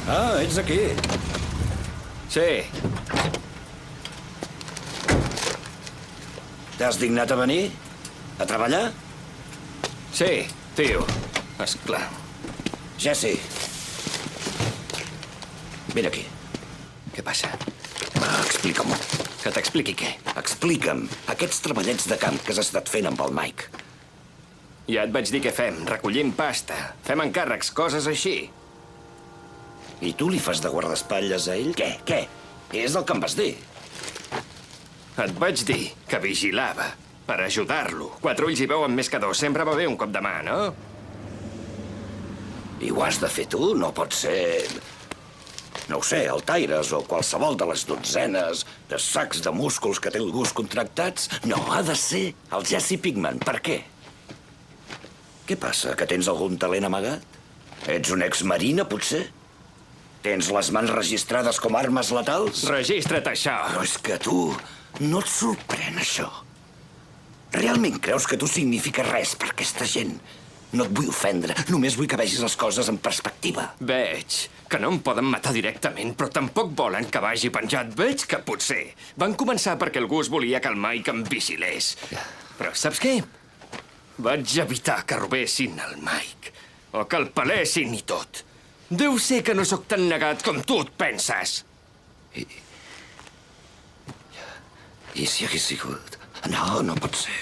Ah, ets aquí. Sí, T'has dignat a venir? A treballar? sí, tio. Esclar. Jesse. Vine aquí. Què passa? Va, explica-m'ho. Que t'expliqui què? Explica'm aquests treballets de camp que has estat fent amb el Mike. Ja et vaig dir què fem. Recollim pasta. Fem encàrrecs, coses així. I tu li fas de guardaespatlles a ell? Què? És el que em vas dir. Et vaig dir que vigilava per ajudar-lo. 4 ulls hi veuen més que 2. Sempre va bé un cop de mà, no? I ho has de fer tu? No pot ser... No ho sé, el Tyres o qualsevol de les dotzenes de sacs de músculs que té el gust contractats. No, ha de ser el Jesse Pinkman. Per què? Què passa, que tens algun talent amagat? Ets un exmarina, potser? Tens les mans registrades com a armes letals? Registra't això. Però és que tu... no et sorprèn, això? Realment creus que tu signifiques res per aquesta gent? No et vull ofendre, només vull que vegis les coses en perspectiva. Veig que no em poden matar directament, però tampoc volen que vagi penjat. Veig que potser van començar perquè algú es volia que el Mike em vigilés. Però saps què? Vaig evitar que robessin el Mike, o que el pelessin i tot. Deu ser que no sóc tan negat com tu et penses. I si hagués sigut... No, no pot ser.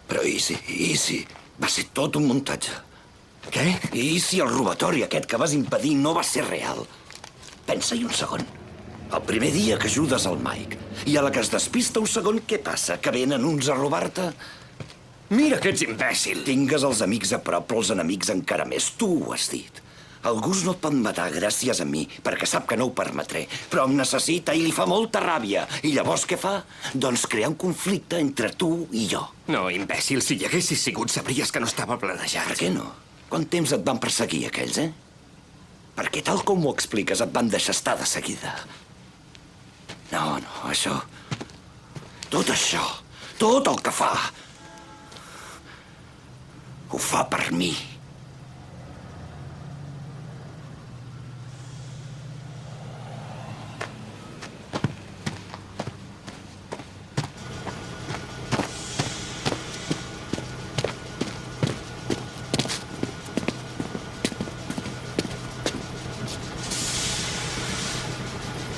Però i si... va ser tot un muntatge? Què? I si el robatori aquest que vas impedir no va ser real? Pensa-hi un segon. El primer dia que ajudes el Mike i a la que es despista un segon, què passa? Que venen uns a robar-te? Mira que ets imbècil. Tingues els amics a prop, però els enemics encara més. Tu ho has dit. El Gus no et pot matar gràcies a mi, perquè sap que no ho permetré. Però em necessita i li fa molta ràbia. I llavors què fa? Doncs crear un conflicte entre tu i jo. No, imbècil, si hi haguessis sigut sabries que no estava planejat. Per què no? Quant temps et van perseguir aquells, Perquè tal com ho expliques et van deixar estar de seguida. No, això... Tot això, tot el que fa... ho fa per mi.